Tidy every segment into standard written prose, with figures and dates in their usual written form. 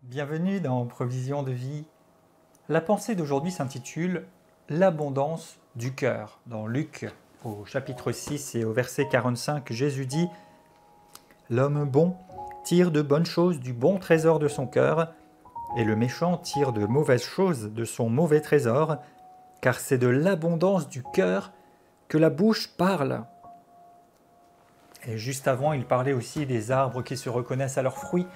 Bienvenue dans Provision de vie. La pensée d'aujourd'hui s'intitule « L'abondance du cœur ». Dans Luc, au chapitre 6 et au verset 45, Jésus dit « L'homme bon tire de bonnes choses du bon trésor de son cœur, et le méchant tire de mauvaises choses de son mauvais trésor, car c'est de l'abondance du cœur que la bouche parle. » Et juste avant, il parlait aussi des arbres qui se reconnaissent à leurs fruits.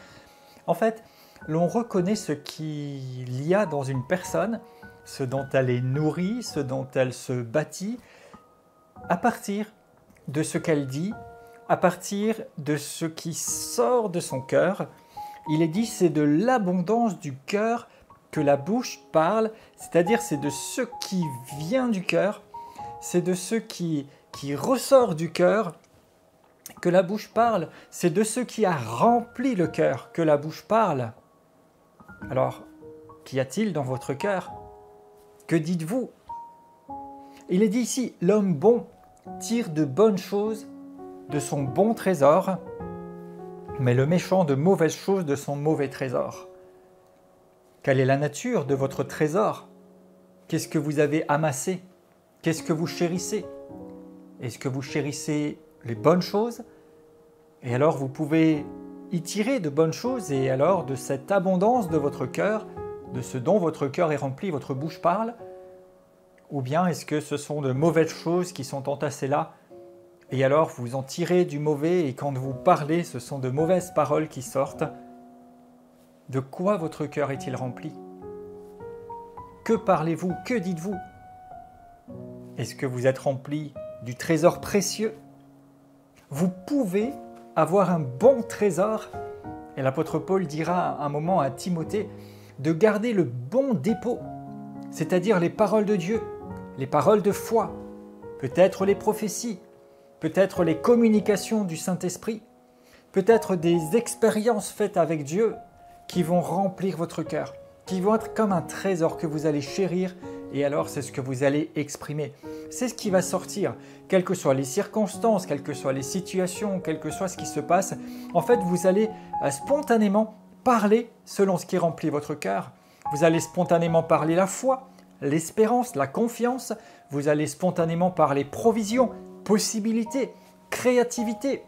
En fait, l'on reconnaît ce qu'il y a dans une personne, ce dont elle est nourrie, ce dont elle se bâtit, à partir de ce qu'elle dit, à partir de ce qui sort de son cœur. Il est dit, c'est de l'abondance du cœur que la bouche parle, c'est-à-dire c'est de ce qui vient du cœur, c'est de ce qui ressort du cœur que la bouche parle, c'est de ce qui a rempli le cœur que la bouche parle. Alors, qu'y a-t-il dans votre cœur? Que dites-vous? Il est dit ici, l'homme bon tire de bonnes choses de son bon trésor, mais le méchant de mauvaises choses de son mauvais trésor. Quelle est la nature de votre trésor? Qu'est-ce que vous avez amassé? Qu'est-ce que vous chérissez? Est-ce que vous chérissez les bonnes choses? Et alors vous pouvez y tirer de bonnes choses, et alors de cette abondance de votre cœur, de ce dont votre cœur est rempli, votre bouche parle? Ou bien est-ce que ce sont de mauvaises choses qui sont entassées là, et alors vous en tirez du mauvais, et quand vous parlez, ce sont de mauvaises paroles qui sortent? De quoi votre cœur est-il rempli? Que parlez-vous? Que dites-vous? Est-ce que vous êtes rempli du trésor précieux? Vous pouvez avoir un bon trésor, et l'apôtre Paul dira un moment à Timothée de garder le bon dépôt, c'est-à-dire les paroles de Dieu, les paroles de foi, peut-être les prophéties, peut-être les communications du Saint-Esprit, peut-être des expériences faites avec Dieu qui vont remplir votre cœur, qui vont être comme un trésor que vous allez chérir, et alors c'est ce que vous allez exprimer. C'est ce qui va sortir, quelles que soient les circonstances, quelles que soient les situations, quel que soit ce qui se passe. En fait, vous allez spontanément parler selon ce qui remplit votre cœur. Vous allez spontanément parler la foi, l'espérance, la confiance. Vous allez spontanément parler provision, possibilité, créativité.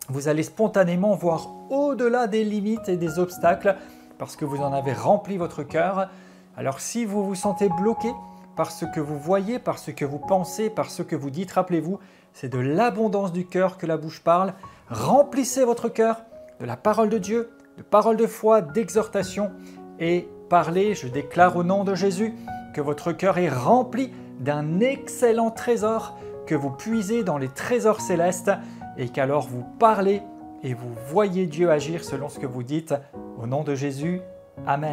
Vous allez spontanément voir au-delà des limites et des obstacles parce que vous en avez rempli votre cœur. Alors si vous vous sentez bloqué par ce que vous voyez, par ce que vous pensez, par ce que vous dites, rappelez-vous, c'est de l'abondance du cœur que la bouche parle. Remplissez votre cœur de la parole de Dieu, de paroles de foi, d'exhortation, et parlez, je déclare au nom de Jésus, que votre cœur est rempli d'un excellent trésor que vous puisez dans les trésors célestes, et qu'alors vous parlez et vous voyez Dieu agir selon ce que vous dites. Au nom de Jésus, Amen.